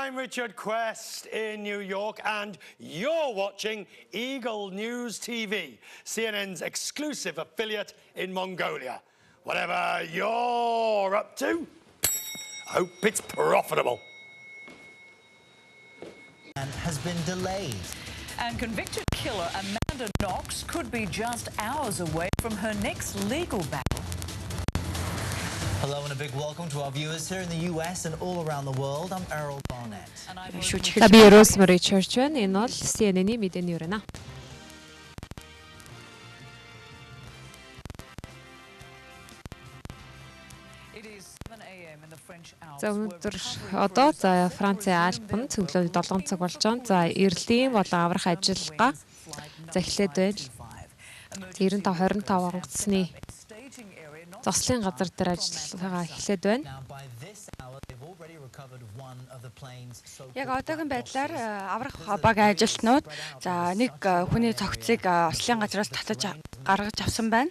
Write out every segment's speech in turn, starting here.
I'm Richard Quest in New York, and you're watching Eagle News TV, CNN's exclusive affiliate in Mongolia. Whatever you're up to, I hope it's profitable. And has been delayed. And convicted killer Amanda Knox could be just hours away from her next legal battle. Hello and a big welcome to our viewers here in the US and all around the world. I'm Errol Barnett. Би Rosemary Church байна. Энэ бол CNN-ийн мэдээний өрөө нэ. За өнөөдөр одоо Францын Альпанд цөглөө 7 цаг болж байгаа. За эрлийн болон аврах ажиллагаа эхлээд байна. 95-25 онгоцны заслын газар дээр ажиллагаа эхлээд байна. Яг одоогийн байдлаар аврах багийн ажилтнууд за нэг хүний цогцыг ослын газраас татаж гаргаж авсан байна.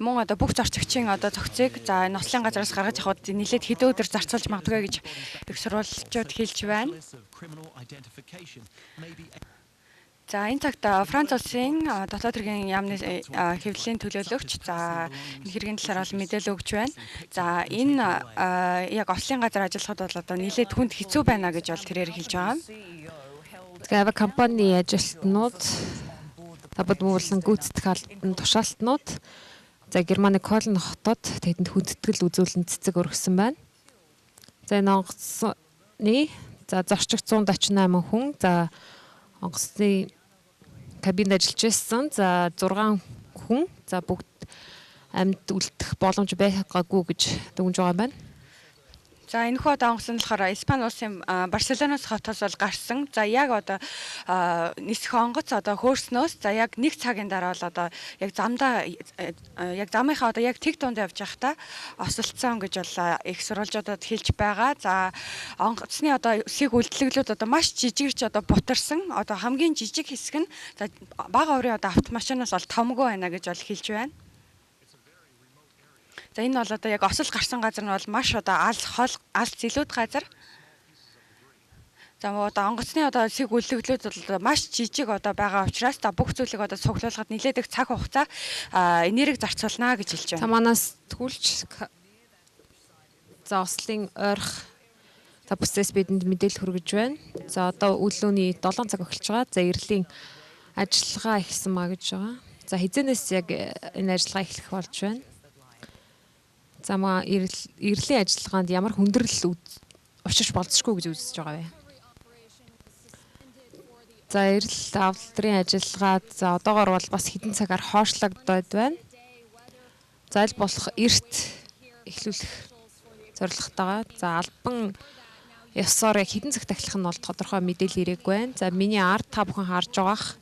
Мөн одоо бүх зорчигчийн одоо цогцыг за энэ ослын газраас гаргаж авахд нэлээд хэдэн өдөр зарцуулж магадгүй гэж их сурвалжууд хэлж байна. За энэ цагт Франц улсын дотоод хэргийн яамны хэвлэлийн төлөөлөгч за энэ хэргийн талаар бол мэдээлэл өгч байна. За энэ яг ослын газар ажиллахад бол одоо нэлээд хүнд хэцүү байна гэж бол тэрээр хэлж байгаа. Тэгэхээр компани ажилтнууд табад болон гүйцэтгэх албан тушаалтнууд за Германы Колн хотод тэдэнд хүндэтгэл үзүүлэн цэцэг өргөсөн байна. За энэ онгоцны за зорчигч 148 хүн за онгоцны кабинд ажиллаж байсан. За 6 хүн за бүгд амьд үлдэх боломж байгаагүй гэж дүгнж байгаа юм байна. За энэхүү одоо онгоц нь болохоор Испани улсын Барселонос хотоос бол гарсан. За яг одоо нисэх онгоц одоо хөөснөөс за яг 1 цагийн дараа бол одоо яг замдаа яг замынхаа одоо яг тэг тунд явж байхдаа осолцсон гэж бол их сурвалжуудад хэлж байгаа. За онгоцны одоо өсгийг үйлдэлглүүд одоо маш жижигэрч одоо бутарсан. Одоо хамгийн жижиг хэсэг нь за бага оврын одоо автомашинаас бол томгүй байна гэж бол хэлж байна. За энэ бол одоо яг осол гарсан газар нь бол маш одоо алс зилүүд газар. За одоо онгоцны одоо сэг үлдэглүүд бол маш жижиг одоо байгаа учраас та бүх зүйлийг одоо цуглуулахад нэлээд их цаг хугацаа энерги зарцуулна гэж хэлж байна. За манаас тгүүлч за ослын ойрох за бүсээс бидэнд мэдээлэл хүргэж байна. За одоо өглөөний 7 цаг эхэлж байгаа. За эрлийн ажиллагаа эхэлсэн маа гэж байгаа. За хизэнээс яг энэ ажиллагаа эхлэх болж байна. За маа эрлийн ажиллагаанд ямар хүндрэл учирч болцсохгүй гэж үзэж байгаа вэ. За эрэл авлтрын ажиллагаа за одоогоор бол бас хэдэн цагаар хоошлогдоод байна. За аль болох эрт эхлүүлэх зорилготойгоо. За албан ёсоор яг хэдэн цагт ахлах нь бол тодорхой мэдээлэл ирээгүй байна. За миний ард та бүхэн харж байгаах.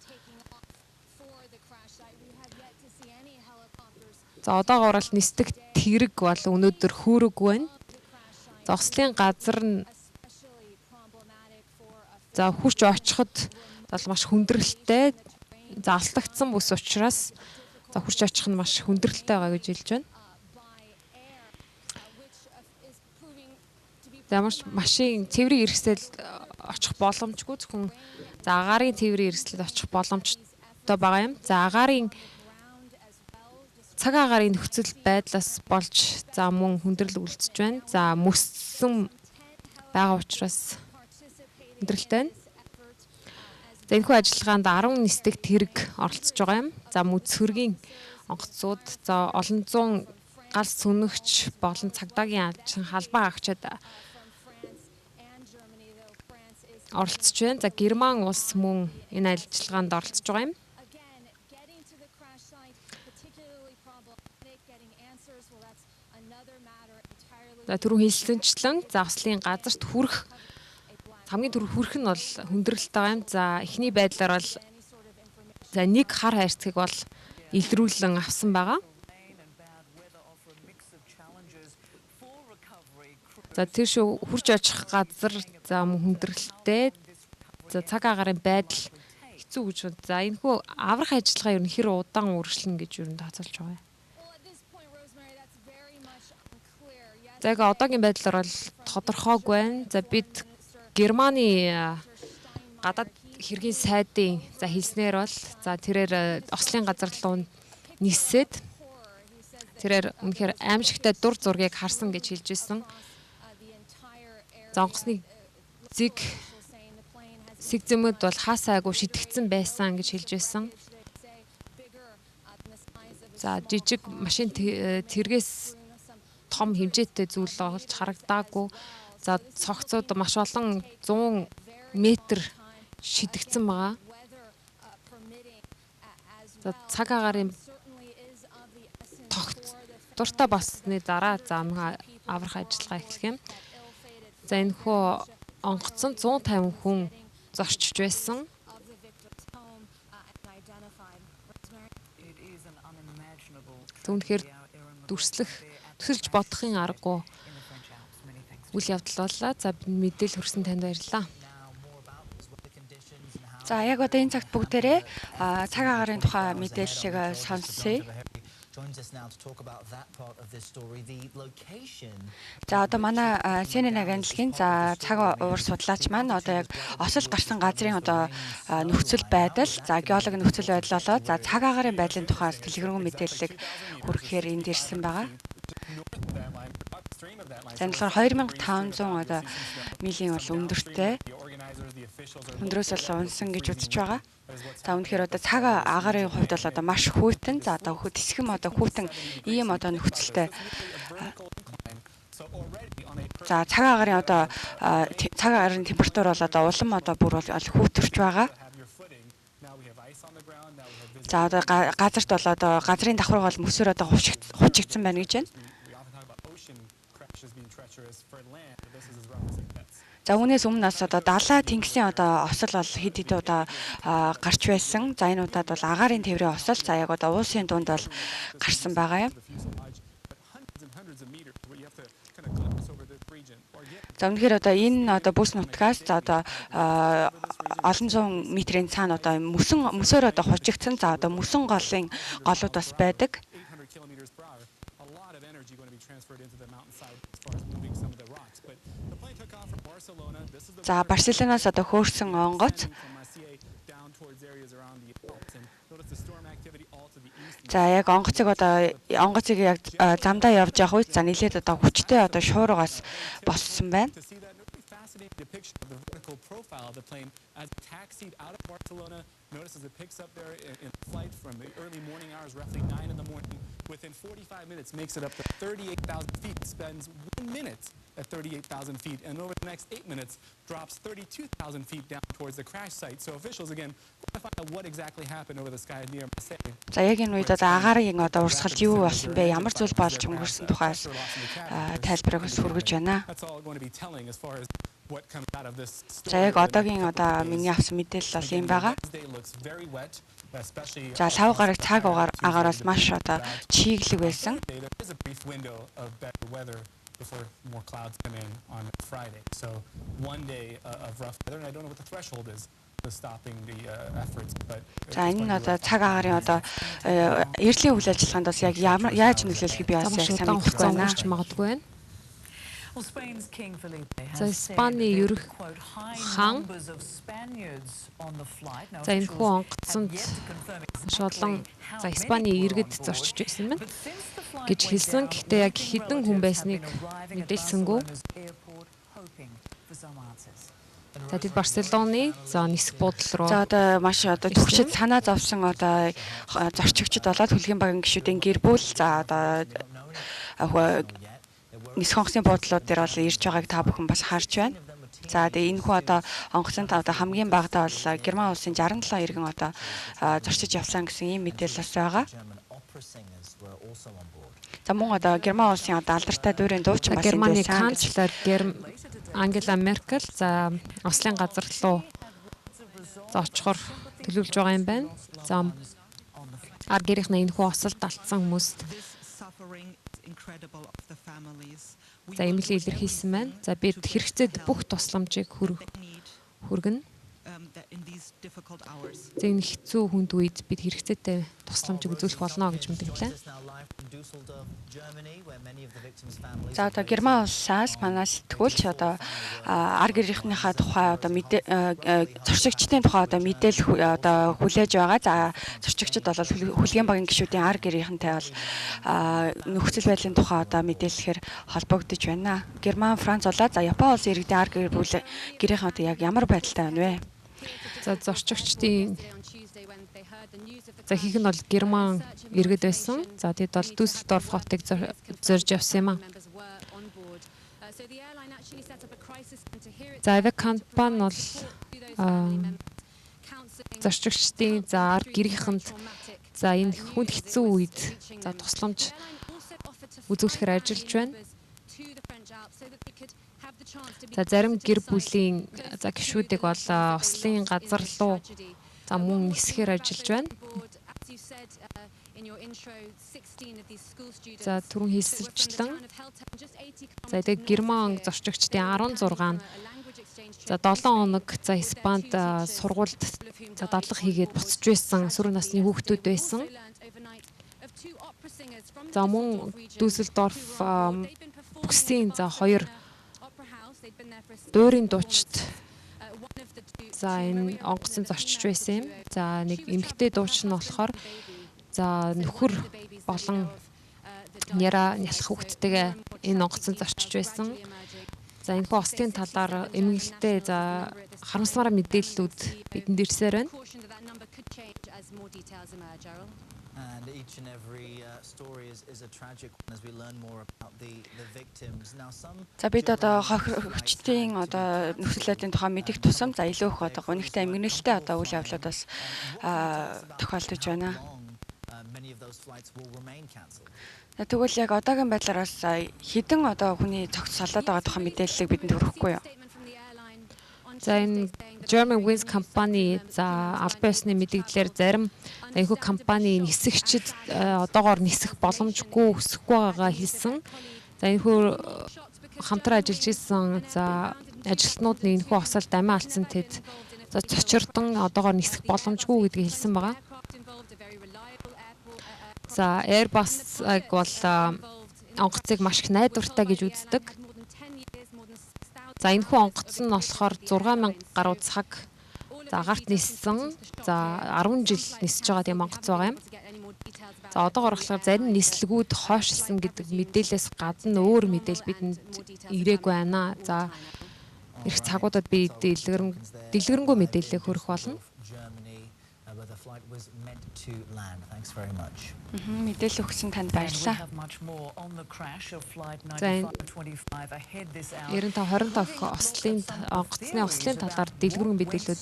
За одоогоор бол нисдэг тэрэг бол өнөөдөр хөөрөггүй байна. За ослын газар нь за хурж очиход бол маш хүндрэлтэй. За алтлагдсан бүс учраас за хурж очих нь маш хүндрэлтэй байгаа гэж хэлж байна. За машин цэврийн эргэсэл очих боломжгүй зөвхөн за агаарын цэврийн эргэслэд очих боломжтой байгаа юм. За агаарын цаг агаарын нөхцөл байдлаас болж за мөн хүндрэл үлдсэж байна. За мөссөн байгаа учраас хүндрэлтэй байна. За энэхүү ажиллагаанд 10 нисдэг тэрэг оролцож байгаа юм. За мөцхөргийн онгоцууд за олон зуун галс сүнэгч болон цагдаагийн алчин халбаа агчид оролцож байна. За Герман улс мөн энэ ажиллагаанд оролцож байгаа юм. За түрүү хэлсэнчлэн за ослын газарт хүрэх хамгийн түрүү хүрэх нь бол хүндрэлтэй байгаа юм. За эхний байдлаар бол за нэг хар хайрцгийг бол илрүүлэн авсан байгаа. За тэр шүү хурж очих газар за хүндрэлтэй за цаг агаарын байдал хэцүү гэж байна. За энэхүү аврах ажиллагаа ер нь хэр удаан үргэлжлэнэ гэж ер нь тооцоолж байгаа юм. За яг одоогийн байдлаар бол тодорхойгүй байна. За бид Германы гадаад хэргийн сайдын за хэлснээр бол за тэрээр ослын газар руу нисээд тэрээр үнэхээр аимшигтай дур зургийг харсан гэж хэлж ирсэн. За онгоцны зэг зэмэд бол хаасаагүй шидэгдсэн байсан гэж хэлж ирсэн. За жижиг машин тэргээс том хэмжээтэй зүйл болж харагдаагүй. За цогцод маш олон 100 метр шидэгдсэн байгаа. За цаг агарын дуртай болсны дараа за аврах ажиллагаа эхлэх юм. За энэ хөө онгоцон 150 хүн зорчиж байсан. Түүнхээр төсөлж бодохын аргагүй үйл явдал боллоо. За мэдээлэл хүргэсэн танд баярлалаа. За яг одоо энэ цагт бүгдээрээ цаг агарын тухай мэдээллийг сонсъё. За одоо манай CNN агентлагийн за цаг уур судлаач маань одоо яг осол гарсан газрын одоо нөхцөл байдал, за геологийн нөхцөл байдал болоод за цаг агарын байдлын тухай дэлгэрэнгүй мэдээллийг хүргэхээр энд ирсэн байгаа. За энэ болохоор 2500 одоо милийн бол өндөртэй. Өндрөөс бол унсан гэж үзэж байгаа. За үнэхээр одоо цаг агарын хувьд бол одоо маш хүйтэн, за одоо тэсгэм одоо хүйтэн ийм одоо нөхцөлтэй. За цаг агарын одоо цаг агарын температур бол одоо улам одоо бүр бол хүүтэрч байгаа. За одоо газарт бол одоо газрын давхар бол мөсөөр одоо хучигдсан байна гэж байна. За үүнээс өмнө бас одоо далай тэнгисийн одоо осол бол хэд хэд удаа гарч байсан. За энэ удаад бол агаарын тээврийн осол за яг одоо уусын дунд бол гарсан байгаа юм. За үнэхээр одоо энэ одоо бүс нутгаас за одоо олон зуун метрийн цаана одоо мөсөөр одоо хужигдсан за одоо мөсөн голын голууд бас байдаг. За Барселонаас одоо хөөрсөн онгоц. За яг онгоцыг яг замдаа явж явах үед за нэлээд одоо хүчтэй одоо шуургаас болсон байна. Notice as it picks up there in flight from the early morning hours, roughly 9 in the morning. Within 45 minutes, makes it up to 38,000 feet. Spends 1 minute at 38,000 feet, and over the next 8 minutes, drops 32,000 feet down towards the crash site. So officials again going to find out what exactly happened over the skies near Marseille. За яг энэ үед агаарын одоо урсгалж юу болсон бэ? Ямар зүйл болж өнгөрсөн тухайс тайлбарыг хүргэж байна. За яг одоогийн одоо миний авсан мэдээлэл бол юм байгаа. За лав гараг цаг агаараас маш одоо чиглэг байсан. Before more clouds come in on Friday. So one day of rough weather, and I don't know what the threshold is for stopping the efforts, but за энэ одоо цаг агарын одоо эртлийн үйл ажиллагаанд бас яг яаж нөлөөлөхийг би бас яг сайн мэдгүй байна. За Испани ерөнхий хаан за энэ хүү онгоцонд маш олон за Испани иргэд зорчиж байсан байна гэж хэлсэн. Гэхдээ яг хэдэн хүн байсныг мэдээлсэнгүй. За тэд Барселоны за нисэх буудлын руу за одоо маш одоо төвчд санаа зовсон одоо зорчигчд болоод хөлгийн багийн гишүүдийн гэр бүл за одоо нисэх онгоцны буудлууд дээр бол ирж байгааг та бүхэн бас харж байна. За тэгээ энэ хүү одоо онгоцонд одоо хамгийн багадаа бол Герман улсын 67 иргэн одоо зорчиж явсан гэсэн ийм мэдээлэл бас байгаа. За мөн одоо Герман улсын одоо алдартай дүүрэн дуучин бас Германы канцлер Ангела Меркель за ослын газар руу очихоор төлөвлөж байгаа юм байна. За гэрийнхний энэ хүү осолд алдсан хүмүүст за эмнэлэг илэрхийлсэн байна. За бид хэрэгцээд бүх тусламжийг хүргэнэ. энэ хэцүү хүнд үед бид хэрэгцээтэй тусламжийг үзүүлэх болно гэж мэдгэлээ. За одоо Герман улсаас манай сэтгүүлч одоо ар гэрийнхнийхээ тухай одоо зорчигчдын тухай одоо мэдээлэл одоо хүлээж байгаа. За зорчигчд бол хүлгийн багийн гишүүдийн ар гэрийнхэнтэй бол нөхцөл байдлын тухай одоо мэдээлэхээр холбогдож байна. Герман, Франц улаа за Япон улсын иргэдийн ар гэрийнхэн одоо яг ямар байдалтай байна вэ? За зорчигчдын за ихэнх нь бол Герман иргэд байсан. За тэд бол Düsseldorf хотыг зорж явсан юм а. За авиакомпани бол зорчигчдын за ар гэрийнхэнд за энэ хүнд хэцүү үед за тусламж үзүүлэхээр ажиллаж байна. За зарим гэр бүлийн за гишүүдийг бол ослын газар руу за мөн нисэхээр ажиллаж байна. За түрүүн хэлсэлчлэн за тэгээд Герман зорчигчдын 16 нь за 7 хоног за Испанд сургуульд за дадлага хийгээд буцаж байсан сөрөг насны хүүхдүүд байсан. За мөн Düsseldorf бүсийн за 2 дуурийн дуучид за энэ онгоцон зорчиж байсан юм. За нэг эмэгтэй дууч нь болохоор за нөхөр болон нялх хүүхдтэйгээ энэ онгоцон зорчиж байсан. За энэ хостын талаар эмгэлтэй за харамсмаар мэдээллүүд бидэнд ирсээр байна. And each and every story is a tragic one as we learn more about the victims. Now some За бид одоо хохирогчдын одоо нөхцөл байдлын тухай мэдих тусам за илүү их одоо гонигтай эмгэнэлтэй одоо үйл явдлууд бас тохиолдож байна. many of those flights will remain cancelled. Тэгвэл яг одоогийн байдлаар бас хэдэн одоо хүний цогц салаад байгаа тухай мэдээллийг бидэнд хүргэхгүй юу? За энэ German Wings компани за албан ёсны мэдээлэлээр зарим айхуу компани нисэгчид одоогоор нисэх боломжгүй өсөхгүй байгаагаа хэлсэн. За энэхүү хамтран ажиллаж исэн за ажилтнууд нь энэхүү осолд амиа алдсан тэд за цочирдон одоогоор нисэх боломжгүй гэдгийг хэлсэн байгаа. За Airbus-ыг бол онгоцыг маш их найдвартай гэж үздэг. За энэхүү онгоц нь болохоор 6000 гаруй цаг за агарт ниссэн. За 10 жил нисэж байгаа тийм онгоц байгаа юм. За одоогоор болохоор зарим нислэгүүд хойшилсан гэдэг мэдээлэлээс гадна өөр мэдээлэл бидэнд ирээгүй байна. За эх цагуудад би дэлгэрэнгүй мэдээлэл хөрөх болно. Мэдээлэл өгсөн танд баярлалаа. За 95-25 ослын онгоцны ослын талаар дэлгэрэнгүй мэдээлэлүүд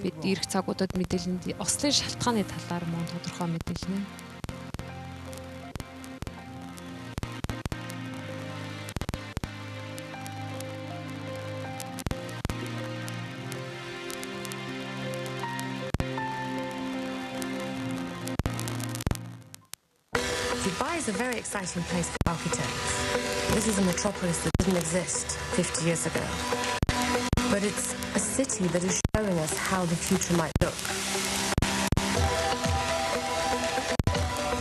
бид эх цагуудад мэдээлэлд ослын шалтгааны талаар мөн тодорхой мэдээлнэ. Dubai is a very exciting place for architects. This is a metropolis that didn't exist 50 years ago. But it's a city that is showing us how the future might look.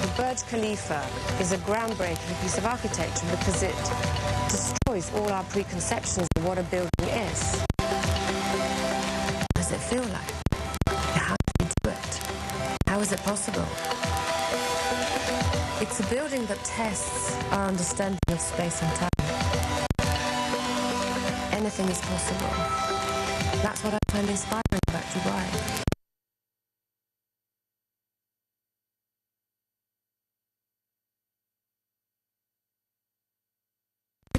The Burj Khalifa is a groundbreaking piece of architecture because it destroys all our preconceptions of what a building is. What does it feel like? How do we do it? How is it possible? It's a building that tests our understanding of space and time. Anything is possible. That's what I find inspiring about Dubai.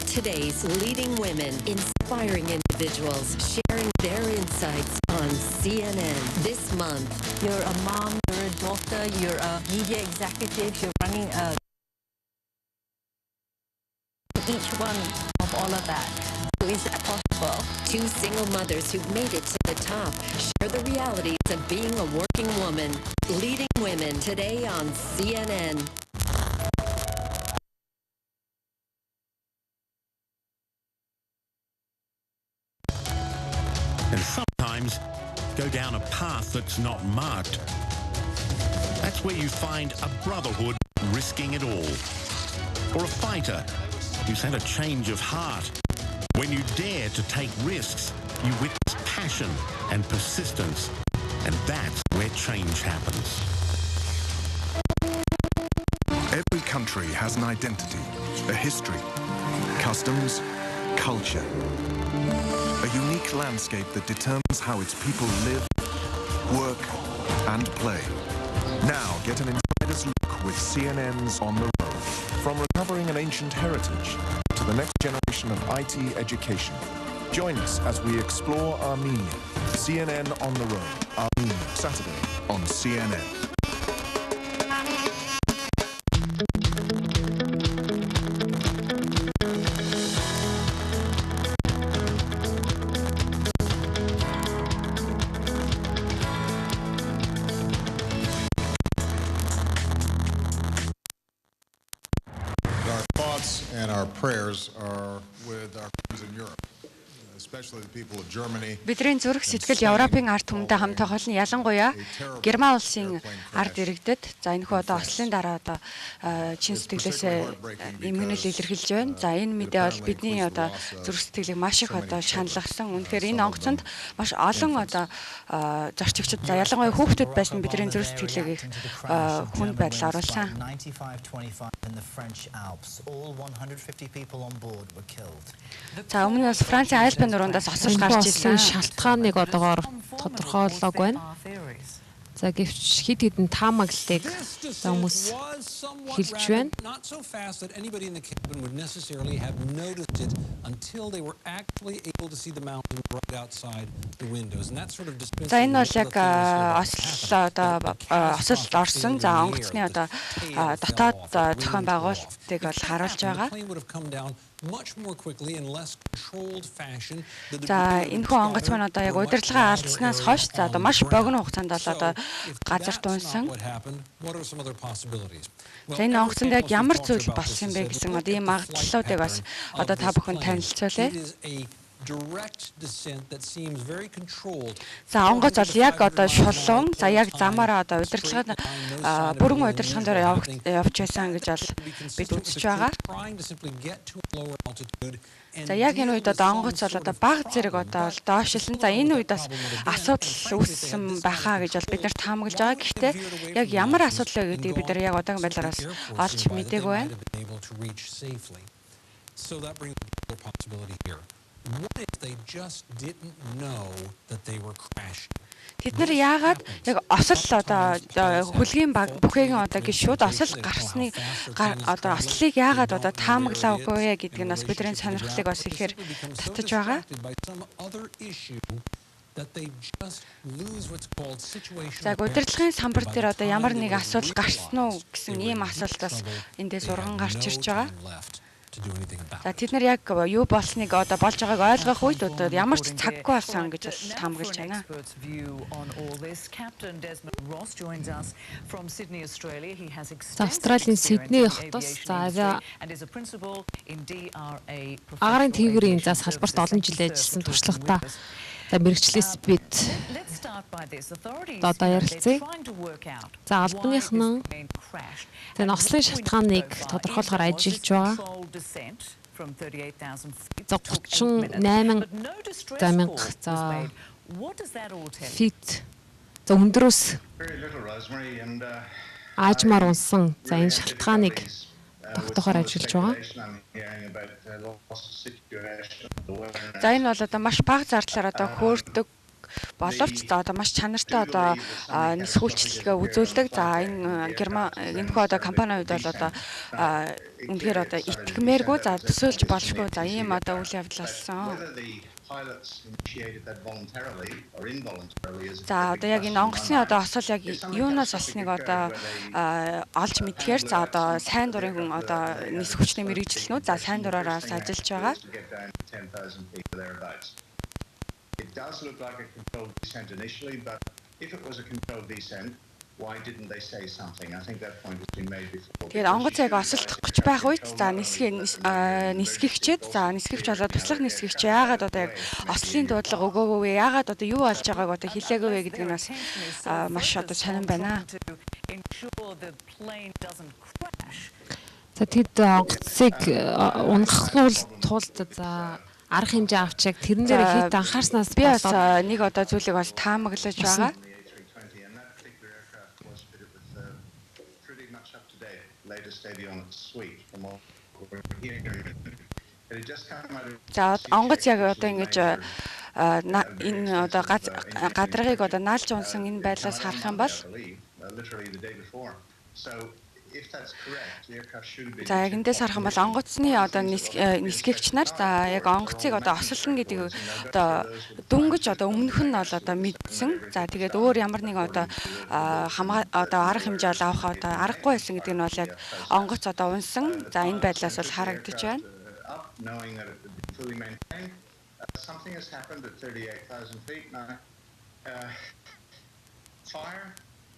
Today's leading women, inspiring individuals, sharing their insights on CNN this month. You're a mom, you're a doctor, you're a media executive, you're running a... Each one of all of that. So is that possible? Two single mothers who've made it to the top share the realities of being a working woman. Leading women today on CNN. And sometimes go down a path that's not marked. That's where you find a brotherhood risking it all. Or a fighter who's had a change of heart. When you dare to take risks, you witness passion and persistence. And that's where change happens. Every country has an identity, a history, customs, culture. A unique landscape that determines how its people live, work, and play. Now get an insider's look with CNN's On the Road. From recovering an ancient heritage to the next generation of IT education. Join us as we explore Armenia. CNN On the Road. Armenia, Saturday on CNN. And our prayers are with our friends in Europe, especially the people of Germany. Бидний зүрх сэтгэл Европын ард түмэнтэй хамт тохиол нь ялангуяа Герман улсын ард иргэдэд за энэ хүү одоо ослын дараа одоо чин сэтгэлээсээ эмгэнэл илэрхийлж байна. За энэ мэдээ бол бидний одоо зүрх сэтгэлийг маш их одоо шаналгасан. Үнэхээр энэ онгоцонд маш олон одоо зорчигчид за ялангуяа хүүхдүүд байсан бидний зүрх сэтгэлийг их хүнд байдал оруулсан. За өмнөөс Францын Альпын нуруундаас осол гарч ирсэн шалтгааныг одоогоор тодорхойлоог байна. За гэвч хэд хэдэн таамаглалыг хүмүүс хэлж байна. За энэ бол яг осол орсон. За онгоцны одоо дотоод зохион байгуулалтыг бол харуулж байгаа. За энэ хүү онгоц маань одоо яг удирдлагаа алдснаас хойш за одоо маш богино хугацаанд бол одоо газар дуунсан. За энэ онгоцонд яг ямар зүйл болсон юм бэ гэсэн одоо ийм магадлалуудыг бас одоо та бүхэн танилцуулъя. За онгоц бол яг одоо шулуун за яг замаараа одоо удирдлагад бүрэн удирдлагын дээр явж байсан гэж бол бид үзэж байгаа. За яг энэ үед одоо онгоц бол одоо бага зэрэг одоо доошилсан. За энэ үед бас асуудал үүссэн байхаа гэж бол бид нар таамаглаж байгаа. Гэхдээ яг ямар асуудал вэ гэдгийг бид нар яг одоогийн байдлаараас олж мэдээгүй байна. What if they just didn't know that they were crashing? Тэд нар яагаад яг осол одоо хүлгийн баг бүхэгийн одоо гişүүд осол гарсны одоо ослыг яагаад одоо таамаглаагүй гэдг нь бас бидний сонирхлыг бас ихээр татаж байгаа. За удирдлагын самбар дээр одоо ямар нэг асуудал гарсан уу гэсэн ийм асуулт бас эндээс урган гарч ирж байгаа. За тэд нар яг юу болсныг одоо болж байгааг ойлгох үед одоо ямар ч цаггүй болсон гэж таамаглаж байна. Австралийн Сидней хотоос за агарын тээврийн за салбарт олон жил ажилласан туршлагатай мэргэжлээс бид одоо ярилцъя. За албаных нь тэр ослын шалтгааныг тодорхойлохоор ажиллаж байгаа. За 38,000 за фит за өндрөөс аажмаар унсан за энэ шалтгааныг тогтоохоор ажиллаж байгаа. За энэ бол одоо маш бага зардлаар одоо хөөрдөг боловч одоо маш чанартай одоо нисхүүлчлэгээ үзүүлдэг. За энэ Герман энэхүү одоо компаниуд бол одоо үнэхээр одоо итгэмээргүй за төсөөлж болшгүй за ийм одоо үйл явдал болсон. За одоо яг энэ онгоцны одоо осол яг юунаас болсныг одоо олж мэдхээр за одоо сайн дурын хүн одоо нисэх хүчний мэргэжилтнүүд за сайн дураараас ажиллаж байгаа. It does look like a controlled descent initially, but if it was a controlled descent, Why didn't they say something? I think that point has been made before. Тэгээд онгоц яг осолдох гэж байх үед за нисгэгчээд за нисгэгч болоод туслах нисгэгч яагаад одоо яг ослын дуудлага өгөөгүй вэ? Яагаад одоо юу болж байгааг одоо хэлээгүй вэ гэдэг нь бас маш одоо сонирн байна. За тэгэд онгоцыг унгахнуул тулд за арга хэмжээ авч яг тэрэн дээр хит анхаарснаас би бас нэг одоо зүйлийг бас таамаглаж байгаа. За онгоц яг одоо ингэж энэ одоо гадаргыг одоо наалж унсан энэ байдлаас харах юм бол за яг эндээс харах юм бол онгоцны одоо нисгэгч нар за яг онгоцыг одоо осолно гэдэг одоо дөнгөж одоо өмнөх нь бол одоо мэдсэн. За тэгээд өөр ямар нэг одоо одоо арга хэмжээ авах одоо аргагүй байсан гэдэг нь бол яг онгоц одоо унсан. За энэ байдлаас бол харагдаж байна.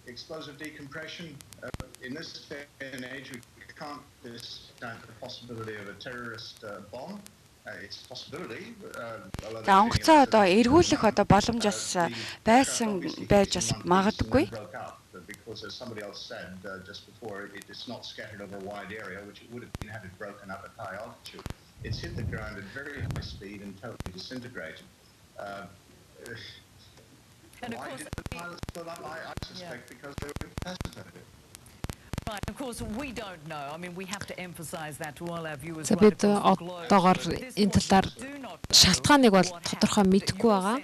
Explosive decompression. In this day and age, we can't discount the possibility of a terrorist bomb. It's a possibility. За онгоцоо одоо эргүүлэх одоо боломж бас байсан байж бас магадгүй. Because as somebody else said just before, it's not scattered over a wide area, which it would have been had it broken up at high altitude. It's hit the ground at very high speed and totally disintegrated. Why did the pilots pull up? I suspect because they were incapacitated. Right, of course, we don't know. I mean, we have to emphasize that to all our viewers. За бид одоогоор энэ талаар шалтгааныг бол тодорхой мэдэхгүй байгаа.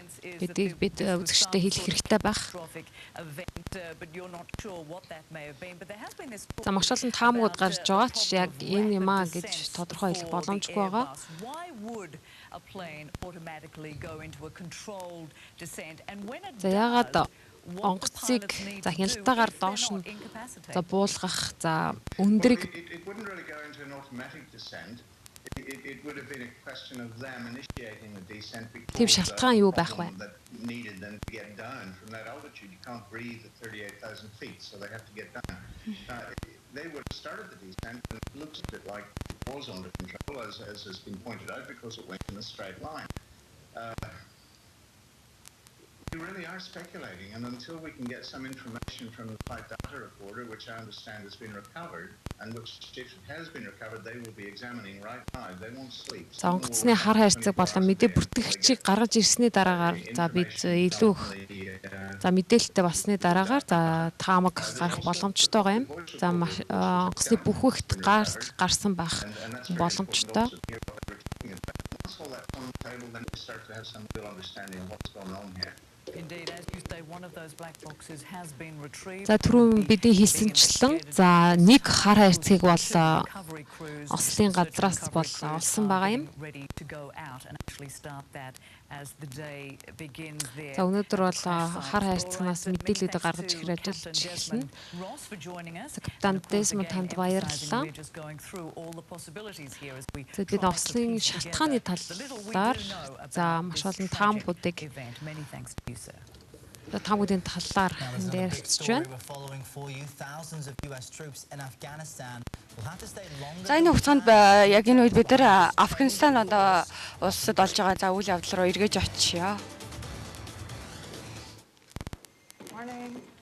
Бид үзэгчтэй хэлэх хэрэгтэй байх. За магшаалын таамагуд гарч байгаа ч яг энэ юм аа гэж тодорхой хэлэх боломжгүй байгаа. За яагаад онгоцыг за хяналтайгаар доош нь за буулгах за өндрийг тийм шалтгаан юу байх вэ? They would have started the descent and it looks a bit like it was under control as has been pointed out because it went in a straight line. We really are speculating, and until we can get some information from the flight data recorder, which I understand has been recovered, and which if it has been recovered, they will be examining right now. They won't sleep. За онгоцны хар хайрцаг болон мэдээ бүртгэгчийг гаргаж ирсний дараагаар за бид илүү за мэдээлэлтэй болсны дараагаар за таамаг гарах боломжтой байгаа юм. За онгоцны бүхэгт гарсан байх боломжтой. За түрүүн бидний хэлсэнчлэн за нэг хар хайрцгийг бол ослын газраас бол олсон байгаа юм. За өнөөдөр бол хар хайрцагнаас мэдээлэлүүд гаргаж ирэх ажиллаж эхэлнэ. Капитан Десмонд танд баярлалаа. За бид ослын шалтгааны талаар за маш олон таамагуудыг таамагуудын талаар ярилцж байна. За энэ хугацаанд яг энэ үед бид нэр Афганистан одоо улсад болж байгаа за үйл явдал руу эргэж очиё.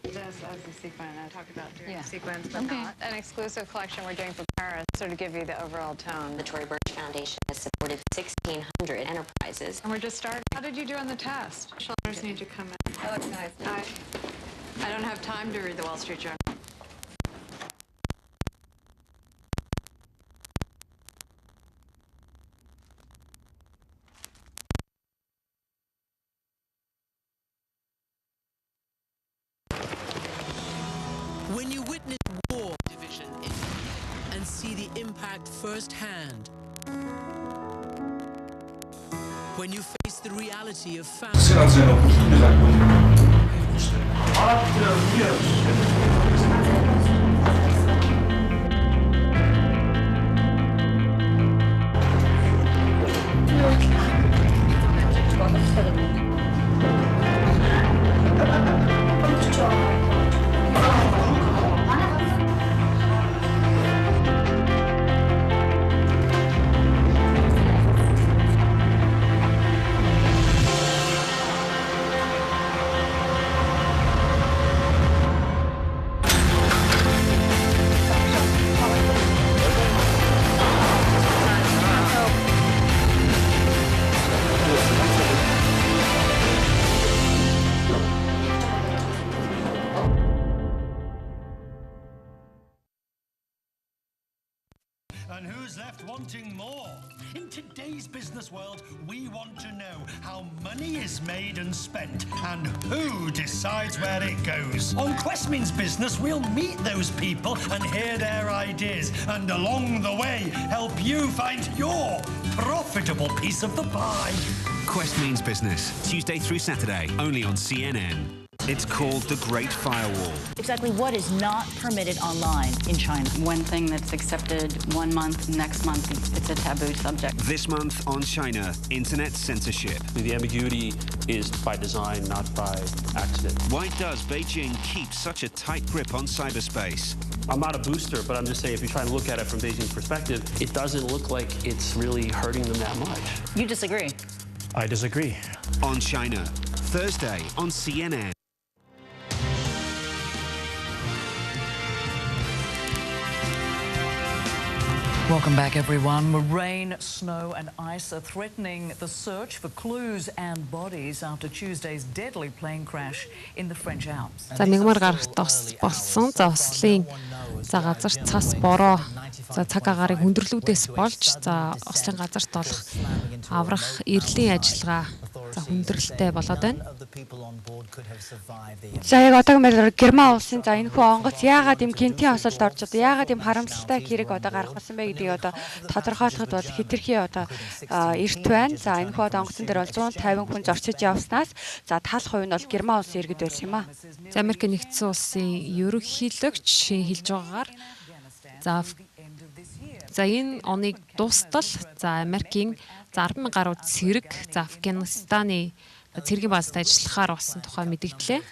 Just as a sequence, I talked about doing sequence, but not an exclusive collection we're doing for Paris, sort of give you the overall tone. The Tory Burch Foundation has supported 1,600 enterprises. And we're just starting. How did you do on the test? Shoulders need to come in. That looks nice. I don't have time to read the Wall Street Journal. When you witness war division and see the impact firsthand, when you face the reality of family, left wanting more. In today's business world, we want to know how money is made and spent and who decides where it goes. On Questmeans Business, we'll meet those people and hear their ideas, and along the way, help you find your profitable piece of the pie. Questmeans Business, Tuesday through Saturday, only on CNN. It's called The Great Firewall. Exactly what is not permitted online in China? One thing that's accepted one month, next month it's a taboo subject. This month on China, internet censorship. The ambiguity is by design, not by accident. Why does Beijing keep such a tight grip on cyberspace? I'm not a booster, but I'm just saying if you try and look at it from Beijing's perspective, it doesn't look like it's really hurting them that much. You disagree? I disagree. On China, Thursday on CNN. Welcome back, everyone. Rain, snow and ice are threatening the search for clues and bodies after Tuesday's deadly plane crash in the French Alps. За мигмар гарагт болсон. За ослын газар цас бороо. За цаг агаарыг хүндрэлүүдээс болж за ослын газарт болох аврах эрлийн ажиллагаа за хүндрэлтэй болоод байна. За яг одоогмаар Герман улсын за энэ хүн онгоц яагаад юм гинтийн осолд орж одоо яагаад юм харамсалтай хэрэг одоо гарах болсон бэ гэдгийг одоо тодорхойлоход бол хэтэрхий одоо эрт байна. За энэ хүн одоо онгоцон дээр бол 150 хүн зорчиж явснаас за таалах хувь нь бол Герман улсын иргэд байсан юм а. За Америк нэгдсэн улсын ерөнхийлөгч хэлж байгаагаар за энэ оныг дуустал за Америкийн 10,000 гаруй цэрэг за Афганистаны цэргийн баазад ажиллахаар болсон тухай мэдэгдлээ.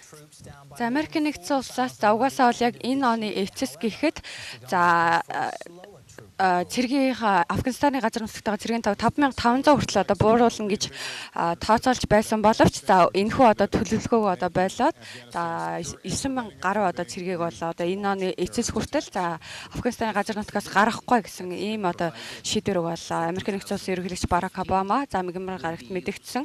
За Америк нэгдсэн улсаас за угаасаа бол яг энэ оны эцэс гэхэд за цэргийн Афганистаны газар нутагтайгаа цэргийн тав 5500 хүртэл одоо бууруулна гэж тооцоолж байсан боловч за энэхүү одоо төлөвлөгөөг одоо байлаад за 9000 гаруй одоо цэргийг бол одоо энэ оны эцэс хүртэл за Афганистаны газар нутгаас гарахгүй гэсэн ийм одоо шийдвэрийг бол Америк нэгдсэн улсын ерөнхийлөгч Барак Обама за мигмар гарагт мэдгдсэн.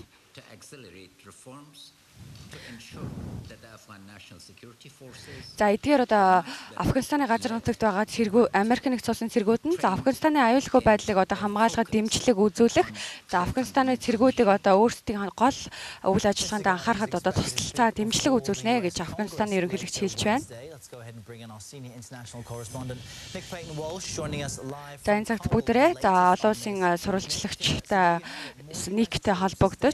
За эдгээр одоо Афганистаны газар нутагт байгаа цэргүүд Америк нэгдсэн улсын цэргүүд нь за Афганистаны аюулгүй байдлыг одоо хамгаалахад дэмжлэг үзүүлэх за Афганистаны цэргүүдийг одоо өөрсдийн гол үйл ажиллагаанд анхаарахад одоо тусалцаа дэмжлэг үзүүлнэ гэж Афганистаны ерөнхийлөгч хэлж байна. За энэ цагт бүгдээрээ за олон улсын сурвалжлагчтай нийттэй холбогдъё.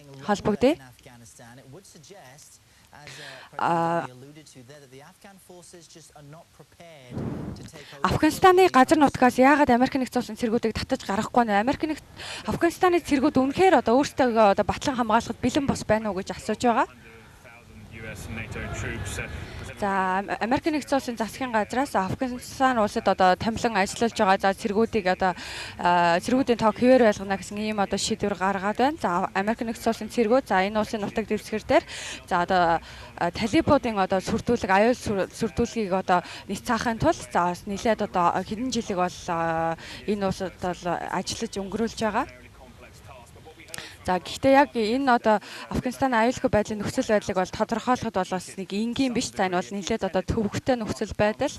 Афганистаны газар нутгаас яагаад Америк нэгдсэн улсын цэргүүдийг татаж гаргахгүй нэ? Афганистаны цэргүүд үнэхээр одоо өөрсдөө одоо батлан хамгаалахад бэлэн бос байна уу гэж асууж байгаа. За Америк нэгдсэн улсын засгийн газраас Афганистан улсад одоо томилон ажиллаж байгаа за цэргүүдийг одоо цэргүүдийн тоог хэвээр байлгана гэсэн ийм одоо шийдвэр гаргаад байна. За Америк нэгдсэн улсын цэргүүд за энэ улсын нутаг дэвсгэр дээр за одоо талибуудын одоо сүрдүүлэг аюул сүрдүүлгийг одоо нийт цаахын тулд за нэлээд одоо хэдэн жилиг бол энэ улсад бол ажиллаж өнгөрүүлж байгаа. За гэхдээ яг энэ одоо Афганистаны аюулгүй байдлын нөхцөл байдлыг бол тодорхойлоход бол бас нэг энгийн биш. За энэ бол нэлээд одоо төвөгтэй нөхцөл байдал.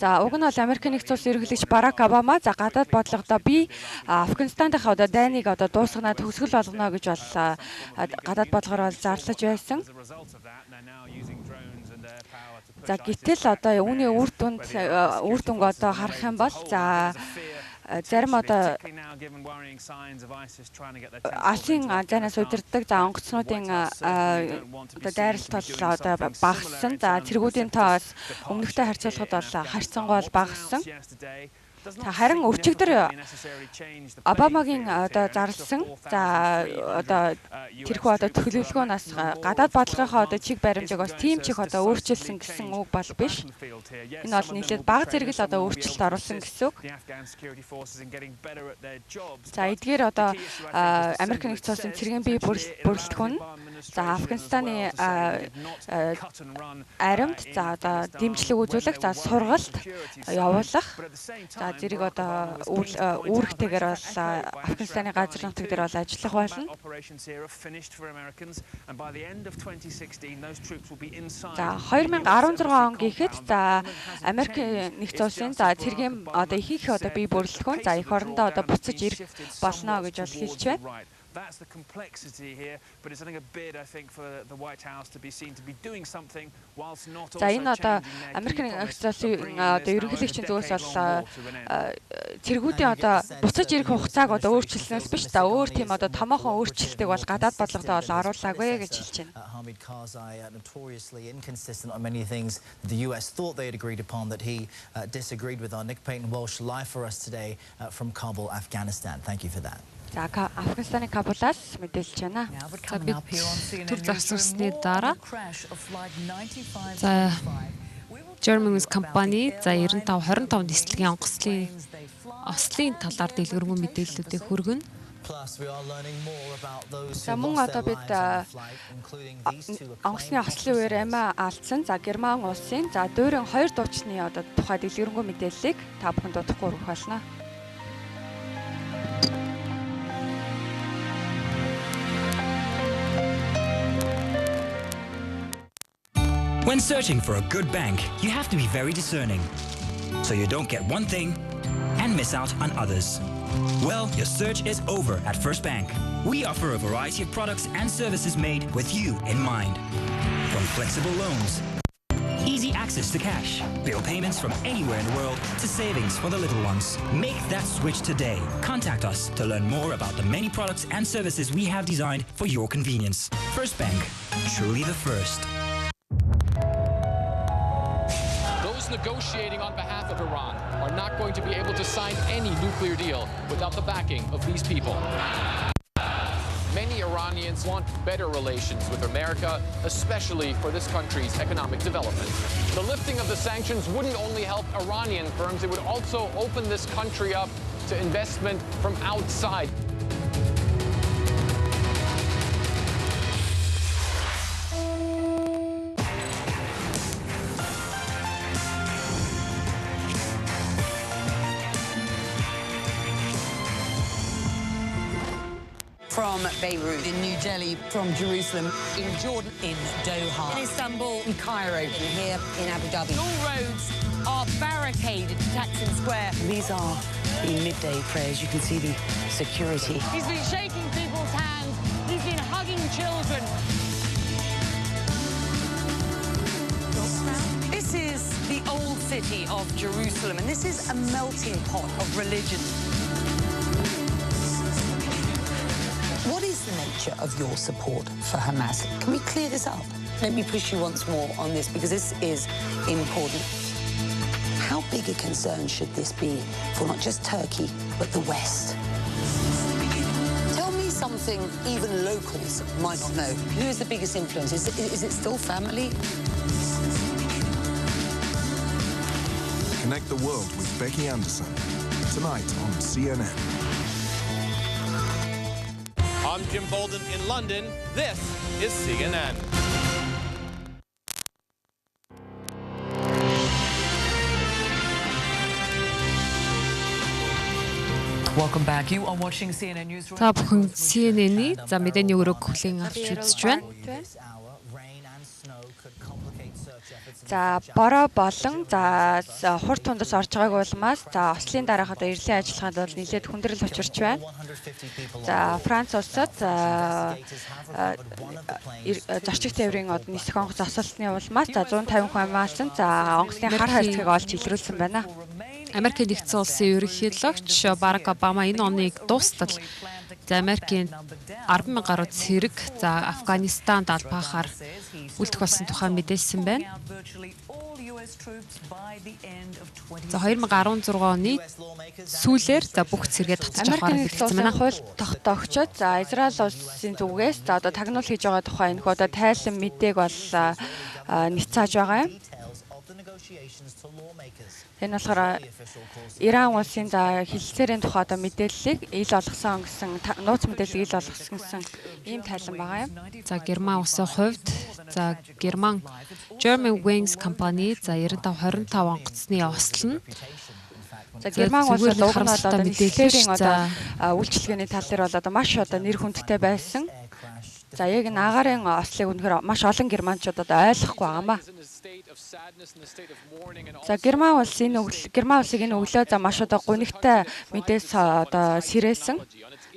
За уг нь бол Америк нэгдсэн улсын ерөнхийлөгч Барак Обама за гадаад бодлогодоо би Афганистандынхаа одоо дайныг одоо дуусгана төгсгөл болгоно гэж бол гадаад бодлогоор бол зарлаж байсан. За гэтэл одоо үүний үр дүнг одоо харах юм бол за зарим одоо Асын зайнаас удирддаг за онгоцнуудын одоо дайралт бол одоо багассан. За цэргүүдийн тоос өмнөхтэй харьцуулахад бол харьцангуй багассан. Харин өчигдөр Обамагийн одоо зарласан за одоо тэрхүү одоо төлөвлөгөөнөөс гадаад бодлогынхоо одоо чиг баримжааг бас тийм чих одоо өөрчилсөн гэсэн үг бол биш. Энэ бол нийлээд бага зэрэг л одоо өөрчлөлт оруулсан гэсэн үг. За эдгээр одоо Америк нэгдсэн улсын цэргийн бие бүрэлдэхүүн За Афганистаны аримд за одоо дэмжлэг үзүүлэх, за сургалт явуулах. За зэрэг одоо үүрэгтэйгээр бол Афганистаны газар нутаг дээр бол ажиллах болно. За 2016 он гэхэд за Америк нэгдсэн улсын за цэргийн одоо ихэнх одоо бие бүрэлдэхүүн за эх орондоо одоо буцаж ирэх болно гэж бол хэлж байна. That's the complexity here, but it's something a bit, I think, for the White House to be seen to be doing something whilst not also changing their default. Америкийн одоо ерөнхийлөгчийн зүгээс бол цэргүүдийн одоо буцаж ирэх хугацааг одоо өөрчилснөөс биш та өөр тийм одоо томоохон өөрчлөлтийг бол гадаад бодлогодоо бол оруулаагүй гэж хэлж байна. Hamid Karzai notoriously inconsistent on many things the US thought they had agreed upon that he disagreed with. Our Nick Payton-Walsh live for us today from Kabul, Afghanistan. Thank you for that. За Афганистаны Кабулаас мэдээлж байна. За бид төр засварсны дараа за German компани за 25 нислэгийн ослын талаар дэлгэрэнгүй мэдээллүүдийг хүргэнэ. За мөн одоо бид онгоцны ослын үеэр амиа алдсан за Герман улсын за дүүрэн 2 дуучны одоо тухай дэлгэрэнгүй мэдээллийг та бүхэнд дуудахгүй өргөх болно. When searching for a good bank, you have to be very discerning, so you don't get one thing and miss out on others. Well, your search is over at First Bank. We offer a variety of products and services made with you in mind. From flexible loans, easy access to cash, bill payments from anywhere in the world, to savings for the little ones. Make that switch today. Contact us to learn more about the many products and services we have designed for your convenience. First Bank, truly the first. Negotiating on behalf of Iran are not going to be able to sign any nuclear deal without the backing of these people. Many Iranians want better relations with America, especially for this country's economic development. The lifting of the sanctions wouldn't only help Iranian firms, it would also open this country up to investment from outside. From Beirut, in New Delhi, from Jerusalem, in Jordan, in Doha, in Istanbul, in Cairo, and here in Abu Dhabi. All roads are barricaded to Taksim Square. These are the midday prayers. You can see the security. He's been shaking people's hands. He's been hugging children. This is the old city of Jerusalem, and this is a melting pot of religion. What is the nature of your support for Hamas? Can we clear this up? Let me push you once more on this because this is important. How big a concern should this be for not just Turkey, but the West? Tell me something even locals might not know. Who is the biggest influence? Is it still family? Connect the world with Becky Anderson, tonight on CNN. I'm Jim Bolden in London. This is CNN. Welcome back. You are watching CNN News. Та бүхэн CNN-ийн за мэдээний өрөөг хүлээн авч үзэж байна. За бороо болон за хурд тундас орж байгааг улмаас за ослын дараах одоо эрлийн ажиллагаанд бол нэлээд хүндрэл учирч байна. За Франц улсад зорчигч тээврийн одоо нисэх онгоц осолтны улмаас за 150 хүн амаалсан. За онгоцны хар хайрцгийг олж илрүүлсэн байна. Америкийн нэгдсэн улсын ерөнхийлөгч Барак Обама энэ оныг дуустал за Америкийн 10,000 гаруй цэрэг за Афганистанд албахаар үлдэх болсон тухай мэдээлсэн байна. За 2016 оны сүүлээр за бүх цэргээ татчих авахар хэлсэн байна. Хууль тогтоогчид за Израиль улсын зүгээс за одоо тагнуул хийж байгаа тухай энэ одоо тайлан мэдээг бол нэцааж байгаа юм. Энэ болохоор Иран улсын за хилцээрийн тухай одоо мэдээллийг ил олгосон гэсэн нууц мэдээллийг ил олгосон гэсэн ийм тайлан байгаа юм. За Герман улсын хувьд за Герман German Wings компани за 95 онгоцны ослон за Герман улс бол уг нь одоо мэдээллийн одоо үйлчлэгээний тал дээр бол одоо маш одоо нэр хүндтэй байсан. За яг энэ агарын ослыг үнэхээр маш олон германчууд одоо ойлгохгүй байгаамаа. За Герман улсыг энэ өглөө за маш одоо гунигтай мэдээс одоо сэрээсэн.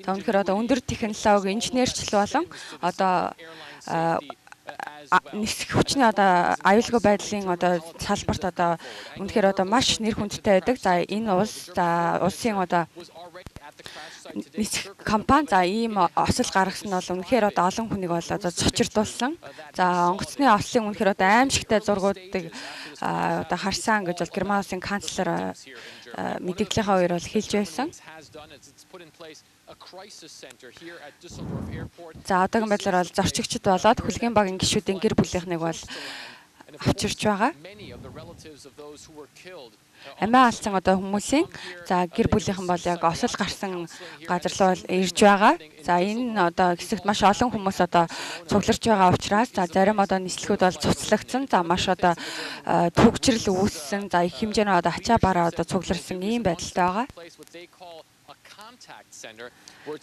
За үнэхээр одоо өндөр технологи инженерчлэл болон одоо нисэх хүчний одоо аюулгүй байдлын одоо салбарт одоо үнэхээр одоо маш нэр хүндтэй байдаг. За энэ улсын одоо нисэх компани за ийм осол гаргасан нь бол үнэхээр одоо олон хүнийг бол одоо цочирдуулсан. За онгоцны ослын үнэхээр одоо аимшигтай зургуудыг одоо харсан гэж бол Герман улсын канцлер мэдээллийнхаа үеэр бол хэлж байсан. За одоогийн байдлаар бол зорчигчд болоод хүлгийн багийн гишүүдийн гэр бүлийнхнийг бол авчирч байгаа. Амиа алдсан одоо хүмүүсийн за гэр бүлийнхэн бол яг осол гарсан газар руу ирж байгаа. За энэ одоо хэсэгт маш олон хүмүүс одоо цугларч байгаа учраас за зарим одоо нислэгүүд бол цуцлагдсан. За маш одоо төгжрөл үүссэн. За их хэмжээний одоо ачаа бараа одоо цугларсан ийм байдалтай байгаа.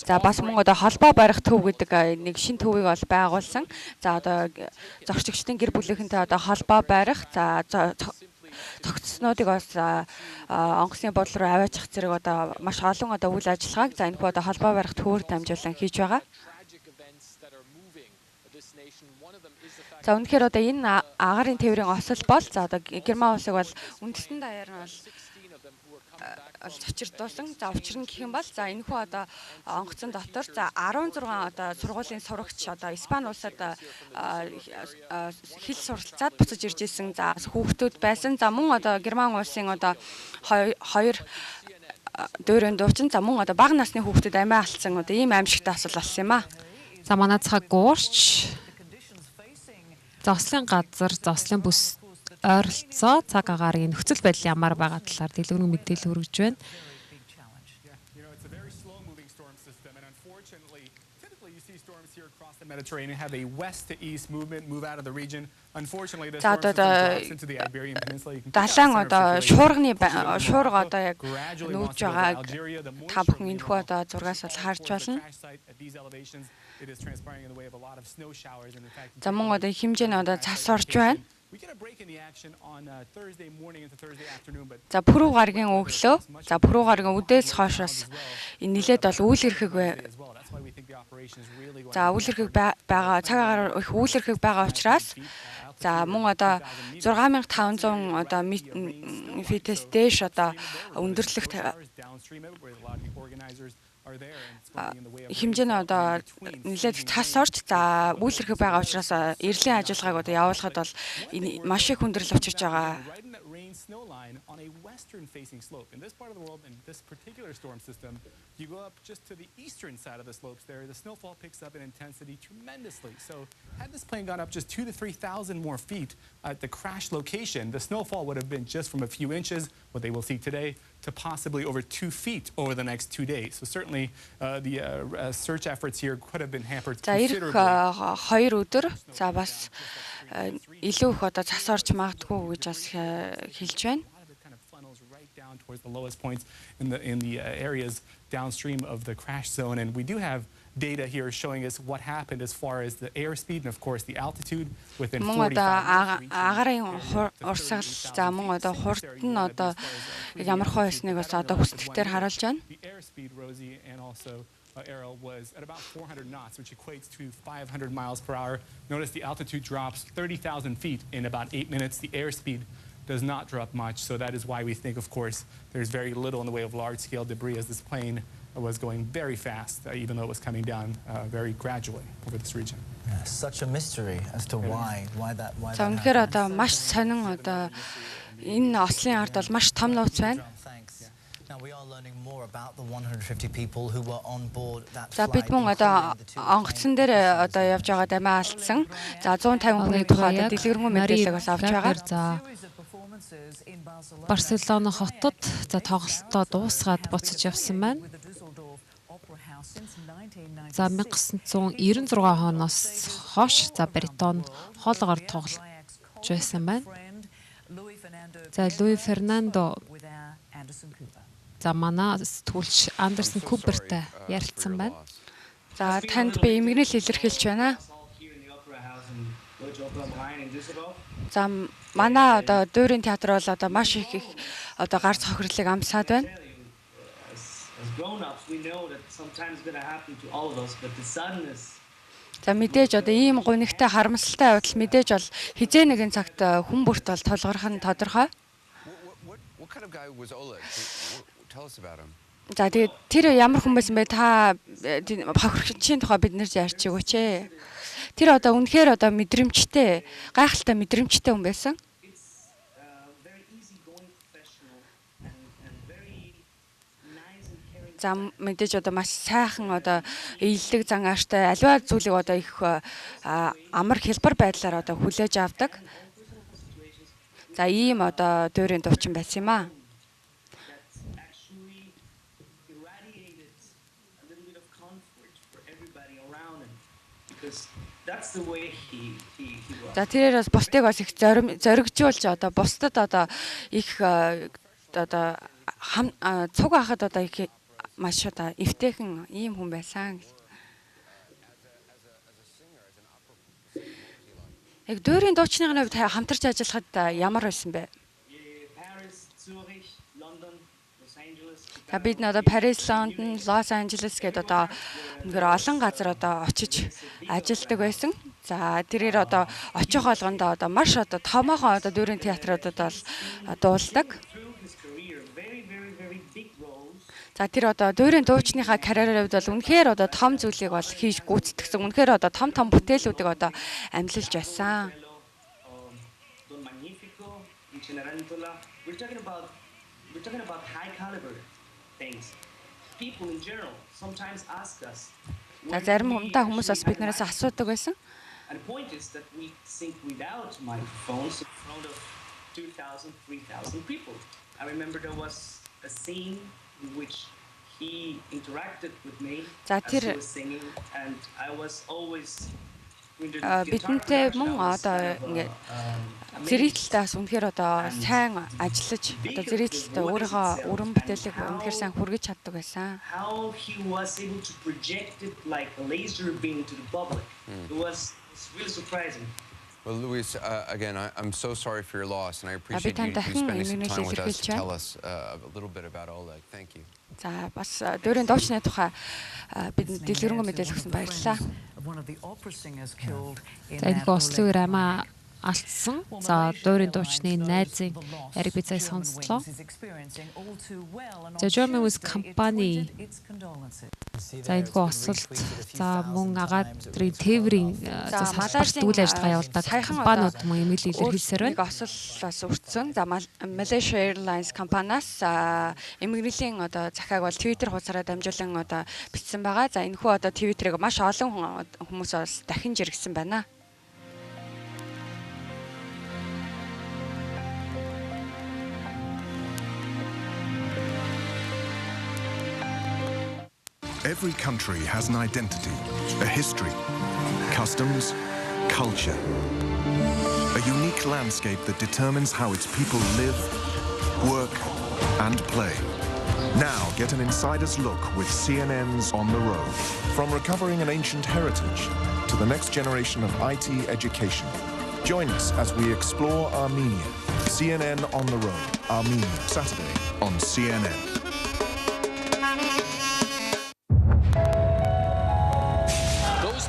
За бас мөн одоо холбоо барих төв гэдэг нэг шин төвийг бол байгуулсан. За одоо зорчигчдын гэр бүлийнхэнтэй одоо холбоо барих за тогтцснуудыг бас онгоцны бодол руу аваачих зэрэг одоо маш олон одоо үйл ажиллагааг за энэ хүү одоо холбоо барих төвөөр дамжуулан хийж байгаа. За үнэхээр одоо энэ агарын тээврийн осол бол за одоо Герман улсыг бол үндэстэн даяар нь бол цочирдуулсан. За учир нь гэх юм бол за энэ хүү одоо онгоцон дотор за 16 одоо сургуулийн сурагч одоо Испани улсад хэл суралцаад буцаж ирж исэн за хүүхдүүд байсан. За мөн одоо Герман улсын одоо хоёр дөөрийн дуучин за мөн одоо бага насны хүүхдүүд амиа алдсан одоо ийм аимшигтай асуул болсон юм аа. За манайцгаа гуурч зослын газар зослын бүс ойролцоо цаг агаарын нөхцөл байдал ямар байгаа талаар дэлгэрэнгүй мэдээлэл хүргэж байна. Mediterranean have a west to east movement move out of the region. Unfortunately, the storm drops into the Iberian Peninsula. Далайн одоо шуурга одоо яг нүүж байгаа та бүхэн энэ хүү одоо зургаас бол харж байна. За мөн одоо хэмжээний одоо цас орж байна. За пүрэв гаригийн өглөө за пүрэв гаригийн үдээс хойшоос энэ нилээд бол үйл хэрэг за үйл хэрэг байгаа цаг агаар их үйл хэрэг байгаа учраас за мөн одоо 6500 одоо фитээс дээш одоо өндөрлөгт хэмжээний одоо нэлээд цас орж за үйл хэрэг байгаа учраас эрлийн ажиллагааг одоо явуулахад бол маш их хүндрэл учирч байгаа. Snow line on a western facing slope. In this part of the world, in this particular storm system, you go up just to the eastern side of the slopes there, the snowfall picks up in intensity tremendously. So had this plane gone up just 2,000 to 3,000 more feet at the crash location, the snowfall would have been just from a few inches, what they will see today, to possibly over 2 feet over the next 2 days. So certainly the search efforts here could have been hampered considerably. За 2 өдөр за бас илүү их одоо цас орж магадгүй гэж бас хэлж байна. Towards the lowest points in the areas downstream of the crash zone, and we do have data here showing us what happened as far as the airspeed and of course the altitude within 45 агарын урсгал за мөн одоо хурд нь одоо ямар хөө байсныг бас одоо хүсдэгтэр харуулж байна. Arrow was at about 400 knots, which equates to 500 miles per hour. Notice the altitude drops 30,000 feet in about 8 minutes. The airspeed does not drop much, so that is why we think, of course, there's very little in the way of large-scale debris as this plane was going very fast, even though it was coming down very gradually over this region. Yeah, such a mystery as to why that happened. За үнэхээр одоо маш сонин одоо энэ ослын ард бол маш том нууц байна. Now we are learning more about the 150 people who were on board that flight. За бид мөн одоо онгоцон дээр одоо явж байгаа дамиа алдсан. За 150 хүний тухай одоо дэлгэрэнгүй мэдээлэл бас авч байгаа. За Барселона хотод за тоглолтоо дуусгаад буцаж явсан байна. За 1996 оноос хойш за баритон хоолгоор тоглож байсан байна. За Луи Фернандо за манай сэтгүүлч Андерсон Купертэй ярилцсан байна. За танд би эмгэнэл илэрхийлж байна. За манай одоо дуурийн театр бол одоо маш их одоо гар цохирлыг амсаад байна. За мэдээж одоо ийм гунигтай харамсалтай явдал мэдээж бол хизээ нэгэн цагт хүн бүрт бол толгорох нь тодорхой. За тэгээд тэр ямар хүн байсан бэ? Та хохирогчийн тухай бид нэр ярьчих өгөөч ээ. Тэр одоо үнэхээр одоо мэдрэмжтэй, гайхалтай мэдрэмжтэй хүн байсан. За мэдээж одоо маш сайхан одоо ийлдэг зан ааштай аливаа зүйлийг одоо их амар хэлбэр байдлаар одоо хүлээж авдаг. За ийм одоо дуурийн дуучин байсан юм аа. За тэрээр бас бусдыг бас их зоригжуулж одоо бусдад одоо их одоо цуг ахад одоо их маш одоо эвтэйхэн ийм хүн байсан. Яг дуурийн дуучны хувьд хамтарч ажиллахад ямар байсан бэ? За бид одоо Парис, Лондон, Лос Анжелес гэдэг одоо үнэхээр олон газар одоо очиж ажилладаг байсан. За тэрээр одоо очих болгондоо одоо маш одоо томоохон одоо дуурийн театруудад бол дуулдаг. За тэр одоо дуурийн дуучныхаа карьерийн хувьд бол үнэхээр одоо том зүйлийг бол хийж гүйцэтгэсэн. Үнэхээр одоо том бүтээлүүдийг одоо амжилж байсан. За зарим хүмүүс бас биднээс асуудаг байсан. And the point is that we sing without microphones in front of 2,000, 3,000 people. I remember there was a scene in which he interacted with me as he was singing, and I was always бидэнтэй мөн одоо ингээд зэрэгтэлтээс үнэхээр одоо сайн ажиллаж одоо зэрэгтэлтэй өөрийнхөө өрөн бүтээлийг үнэхээр сайн хүргэж чаддаг байсан. How he was able to project it like a laser beam to the public. It's really surprising. Well, Luis, again, I'm so sorry for your loss, and I appreciate you spending some time with us to tell us a little bit about Oleg. Thank you. За бас дуурийн дуучны тухай бидэнд дэлгэрэнгүй мэдээлэл өгсөн баярлалаа. За энэ Ослогийн амаа алдсан. За дуурийн дуучны найзын яриг бид сая сонслоо. За German with company. За энэ осолт за мөн агаарын тээврийн за салбарт үйл ажиллагаа явуулдаг компаниуд мөн эмэйл илэрхийлсээр байна. Нэг осол бас өртсөн. За Malaysia Airlines компаниас эмгэнэлийн одоо захааг бол Twitter хуудасаараа дамжуулан одоо бичсэн байгаа. За энэ хүү одоо Twitter-ыг маш олон хүмүүс бас дахин жиргсэн байна. Every country has an identity, a history, customs, culture, a unique landscape that determines how its people live, work, and play. Now get an insider's look with CNN's On the Road. From recovering an ancient heritage to the next generation of IT education. Join us as we explore Armenia. CNN On the Road, Armenia, Saturday on CNN.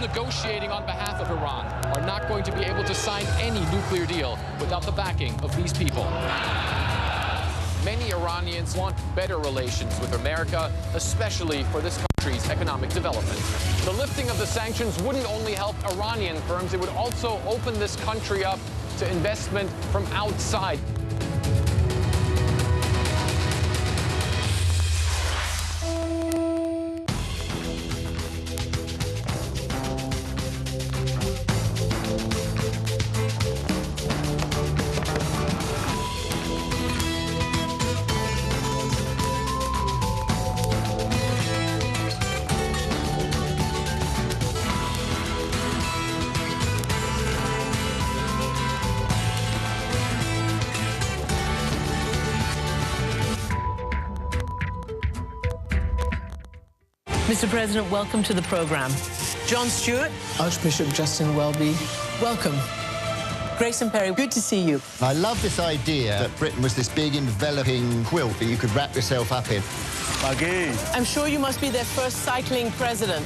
Negotiating on behalf of Iran are not going to be able to sign any nuclear deal without the backing of these people. Many Iranians want better relations with America, especially for this country's economic development. The lifting of the sanctions wouldn't only help Iranian firms, it would also open this country up to investment from outside. Mr. President, welcome to the program. John Stewart. Archbishop Justin Welby. Welcome. Grace and Perry, good to see you. I love this idea that Britain was this big enveloping quilt that you could wrap yourself up in. I'm sure you must be their first cycling president.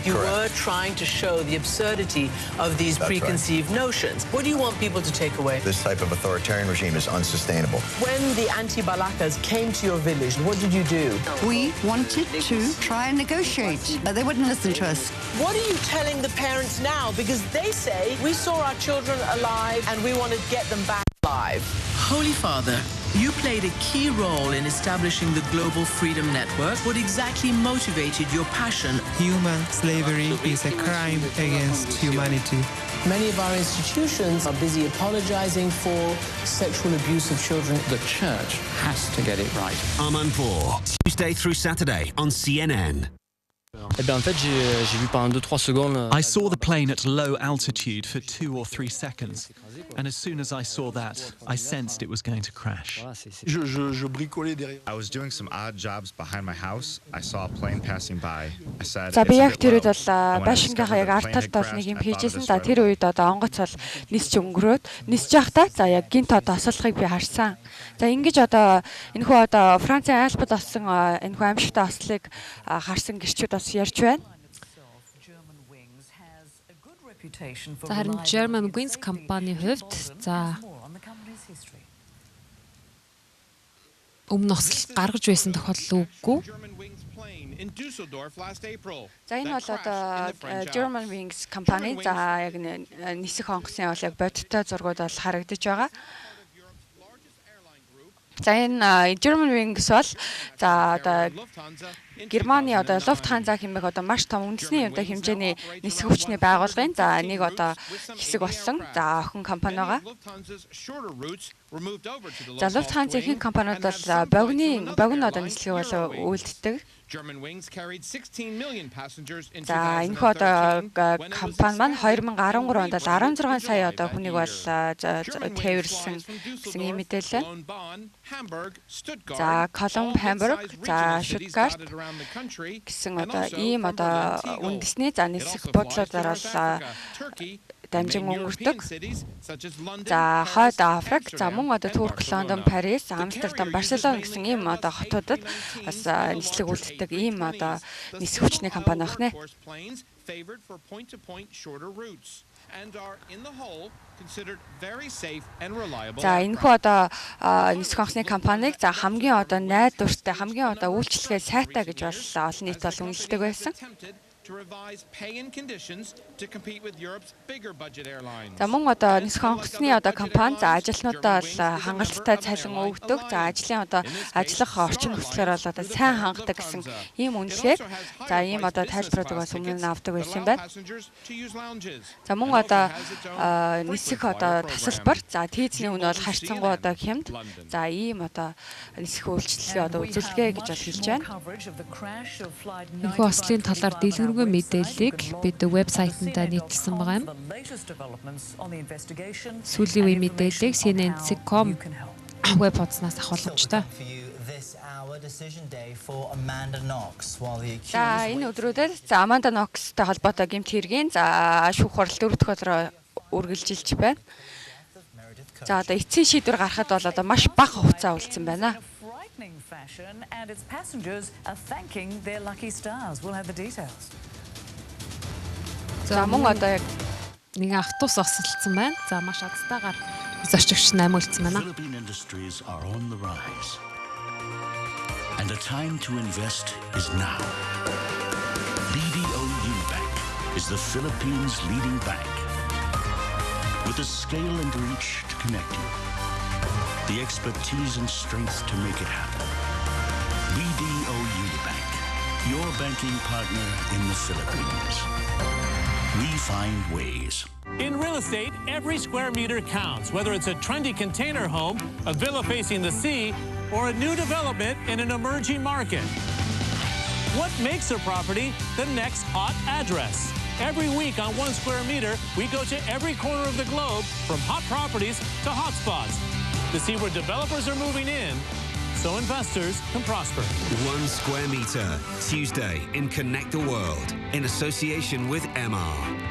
You were trying to show the absurdity of these preconceived notions. What do you want people to take away? This type of authoritarian regime is unsustainable. When the anti-Balakas came to your village, what did you do? We wanted to try and negotiate, but they wouldn't listen to us. What are you telling the parents now? Because they say, we saw our children alive and we want to get them back alive. Holy Father, you played a key role in establishing the Global Freedom Network. What exactly motivated your passion? Human slavery is a crime against humanity. Many of our institutions are busy apologizing for sexual abuse of children. The church has to get it right. Amanpour, Tuesday through Saturday on CNN. I saw the plane at low altitude for 2 or 3 seconds, and as soon as I saw that, I sensed it was going to crash. I was doing some odd jobs behind my house. I saw a plane passing by. I said, За би яг тэр үед бол Вашингтонхаа яг ард талд бол нэг юм хийжсэн. За тэр үед одоо онгоц бол нисч өнгөрөөд нисж явахдаа за яг гинт одоо ослохыг би харсан. За ингэж одоо энэхүү одоо Францын Альпад болсон энэхүү амьжигтай ослыг харсан гэрчүүд бас ярьж байна. За харин German Wings компани хувьд за өмнө осол гаргаж байсан тохиолдол үгүй. За энэ бол одоо German Wings компани за яг нисэх онгоцны бол яг бодиттой зургууд бол харагдаж байгаа. За энэ German Wings бол за одоо Германы одоо Lufthansa хэмээх одоо маш том үндэсний одоо хэмжээний нисэх хүчний байгууллагын за нэг одоо хэсэг болсон. За охин компани байгаа. За Lufthansa ихэнх компаниуд бол богино одоо нислэгийг бол үйлддэг. За энэхүү одоо компани маань 2013 онд бол 16 сая одоо хүнийг бол тээвэрлсэн гэсэн ийм мэдээлэл. За Колумб, Хамбург, за Штутгарт гэсэн одоо ийм одоо үндэсний за нисэх буудлуудаар бол дамжин өнгөрдөг. За Хойд Африк, за мөн одоо Турк, Лондон, Парис, Амстердам, Барселона гэсэн ийм одоо хотуудад бас нислэг үлддэг ийм одоо нисэх хүчний компани байна. За энэхүү одоо нисэх онгоцны компаниг за хамгийн одоо найдвартай, хамгийн одоо үйлчлэгээ сайтай гэж бол олон нийт бол үнэлдэг байсан. За мөн одоо нисэх онгоцны одоо компани за ажилтнуудаа бол хангалттай цалин өгдөг. За ажлын одоо ажиллах орчин нөхцөлөөр бол одоо сайн хангадаг гэсэн ийм үнэлгээ. За ийм одоо тайлбаруудыг бас өмнө нь авдаг байсан юм байна. За мөн одоо нисэх одоо тасалбар за тийзний үн бол харьцангуй одоо хямд. За ийм одоо нисэх үйлчлэгээ одоо үзүүлгээ гэж бол хэлж байна. Энэхүү ослын талаар дэлгэрэнгүй мэдээллийг бид вебсайтанда нийтлсэн байгаа юм. Сүүлийн үеийн мэдээллийг CNN.com веб хуудаснаас авах боломжтой. За энэ өдрүүдэд за Amanda Knox-тай холбоотой гэмт хэргийн за шүүх хурал 4 дахь өдрөөр үргэлжилж байна. За одоо эцсийн шийдвэр гаргахад бол одоо маш бага хугацаа үлдсэн байна. And its passengers are thanking their lucky stars. We'll have the details. За мөн одоо яг нэг автобус осолцсон байна. За маш азтайгаар зорчигч 8 үлдсэн байна. Philippine industries are on the rise. And the time to invest is now. BDO Unibank is the Philippines' leading bank with the scale and reach to connect you, the expertise and strength to make it happen. BDO Unibank, your banking partner in the Philippines. We find ways. In real estate, every square meter counts, whether it's a trendy container home, a villa facing the sea, or a new development in an emerging market. What makes a property the next hot address? Every week on 1 square meter, we go to every corner of the globe, from hot properties to hotspots, to see where developers are moving in, so investors can prosper. 1 square meter, Tuesday in Connect the World, in association with MR.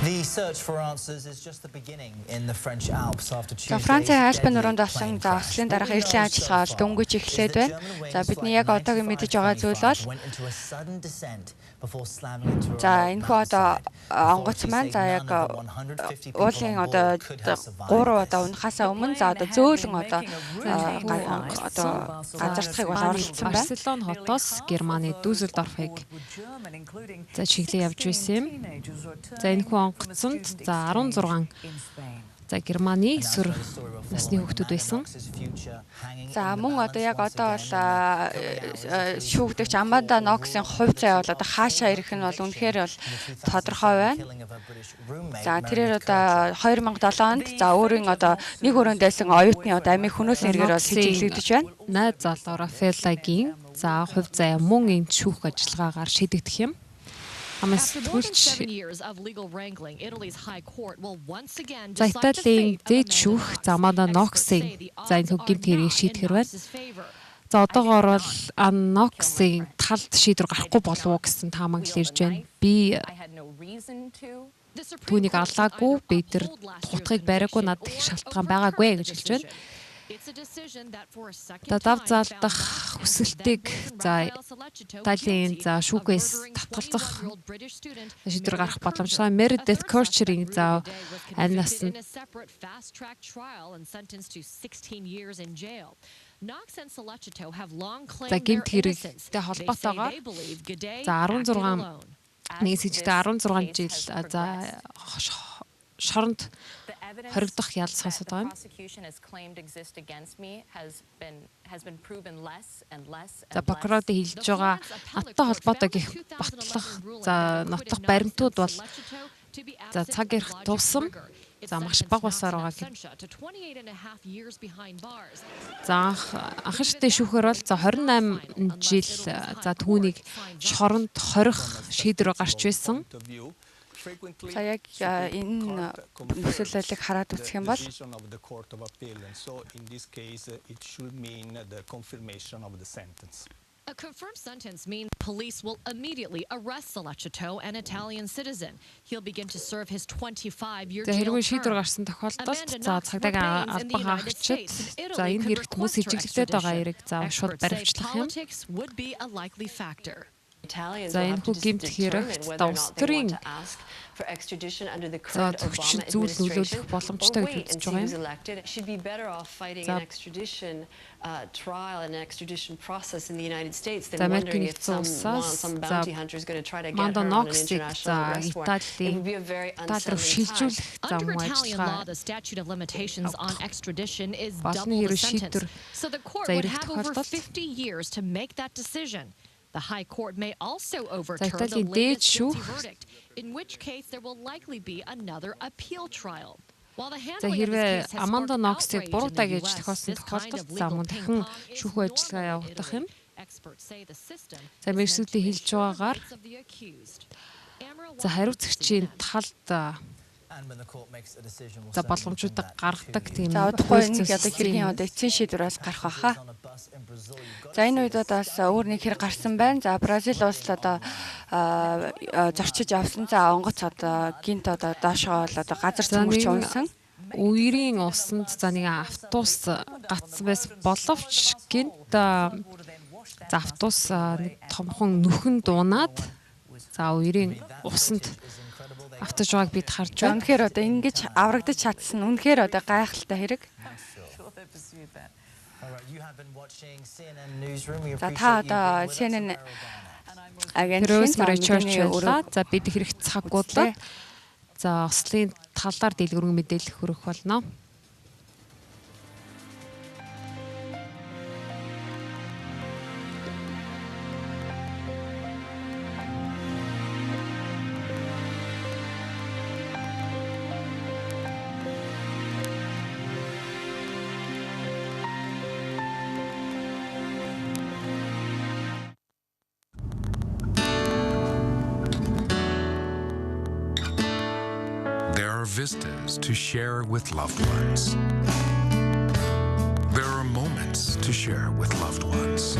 The search for answers is just the beginning in the French Alps after Tuesday. Францын Альпын нуруунд болсон за ослын дараах эрчлийн ажиллагаа бол дөнгөж эхлээд байна. За бидний яг одоогийн мэдэж байгаа зүйл бол за энэ хүү одоо онгоц маань за яг уулын одоо 3 удаа унахаасаа өмнө за одоо зөөлөн одоо газардахыг бол оролцсон байна. Барселон хотоос Германы Дюссельдорфыг за чиглэл явж байсан юм. За энэ хүү онгоцонд за 16 за Германы өсвөр насны хүүхдүүд байсан. За мөн одоо яг одоо бол шүүгдэгч Аманда Ноксын хувь зай бол одоо хаашаа ирэх нь бол үнэхээр бол тодорхой байна. За тэрээр одоо 2007 онд за өөрийн одоо нэг өрөөнд байсан оюутны одоо амийн хүнөөс эргээр бол хичээлэгдэж байна. Найз залуу Рафаэллагийн за хувь зай мөн энэ шүүх ажиллагаагаар шийдэгдэх юм. За Италийн дэд шүүх за Аманда Ноксын за энэ гэмт хэргийг шийдэхэр байна. За одоогоор бол Ноксын талд шийдвэр гарахгүй болов уу гэсэн таамаглал ирж байна. Би түүнийг алаагүй, би тэр тухтгийг бариагүй, надад их шалтгаан байгаагүй гэж хэлж байна. Дав заалдах хүсэлтийг за Италийн за шүүхээс татгалзах шийдвэр гаргах боломжтой. Meredith Kircher-ийн за амнаас нь за гэмт хэрэгтэй холбоотойгоор за 16 нэг сэжигтэй 16 жил за шоронд хоригдох ял сонсоод байгаа юм. За прокурорд хэлж байгаа надтай холбоотой гэх батлах за нотлох баримтууд бол за цаг ирэх тусам за маш бага басаар байгаа. За анхан шатны шүүхээр бол за 28 жил за түүнийг шоронд хорих шийдвэр гарч байсан. За яг энэ нөхцөлийг хараад үзэх юм бол a confirmed sentence means police will immediately arrest Sollecito, an Italian citizen. He'll begin to serve his 25-year jail term. Шийдвэр гарсан тохиолдолд за цагдаагийн албан хаагчид за энэ хэрэгт хүмүүс хичээлэгдээд байгаа хэрэг за шууд баримтлах юм. За энэ хүү гэмт хэрэгт улс төрийн за төвчин зүйл нөлөөлөх боломжтой гэж үзэж байгаа юм. За Америкийн нэгдсэн улсаас за Аманда Ноксыг за Италийн руу шилжүүлэх за мөн ажиллагаа болны хэрэг шийдвэр за ирэх тохиолдолд The High Court may also overturn the latest guilty verdict, in which case there will likely be another appeal trial. While the handling of this case has sparked outrage in the US, this kind of legal ping-pong is normal in Italy. Experts say the system is meant to ensure the rights of the accused. За хариуцагчийн талд за боломжуудыг гаргадаг тийм удахгүй нэг одоо хэргийн одоо эцсийн шийдвэр бас гарах баха. За энэ үед бас өөр нэг хэрэг гарсан байна. За Бразил улс одоо зорчиж явсан. За онгоц одоо гинт одоо доошоо бол одоо газар цөмөрч унсан. Үерийн усанд за нэг автобус гацсан байсан боловч гинт за автобус нэг томхон нүхэн дуунаад за үерийн усанд автож байгааг бид харж байна. Үнэхээр одоо ингэж аврагдаж чадсан. Үнэхээр одоо гайхалтай хэрэг. За та одоо CNN агентийн за бид хэрэг цагуудлаад за Ослын талаар дэлгэрэнгүй мэдээлэл хүргэх болно. Vistas to share with loved ones. There are moments to share with loved ones.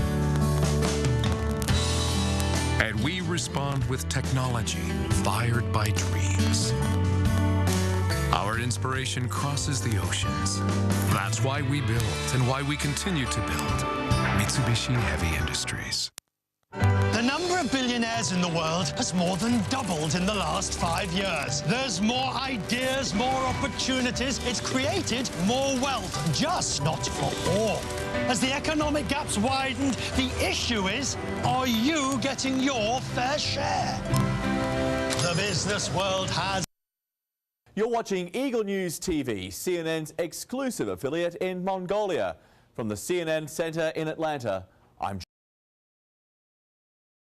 And we respond with technology fired by dreams. Our inspiration crosses the oceans. That's why we build and why we continue to build Mitsubishi Heavy Industries. The number of billionaires in the world has more than doubled in the last 5 years. There's more ideas, more opportunities. It's created more wealth, just not for all. As the economic gaps widened, the issue is, are you getting your fair share? The business world has... You're watching Eagle News TV, CNN's exclusive affiliate in Mongolia. From the CNN Center in Atlanta, I'm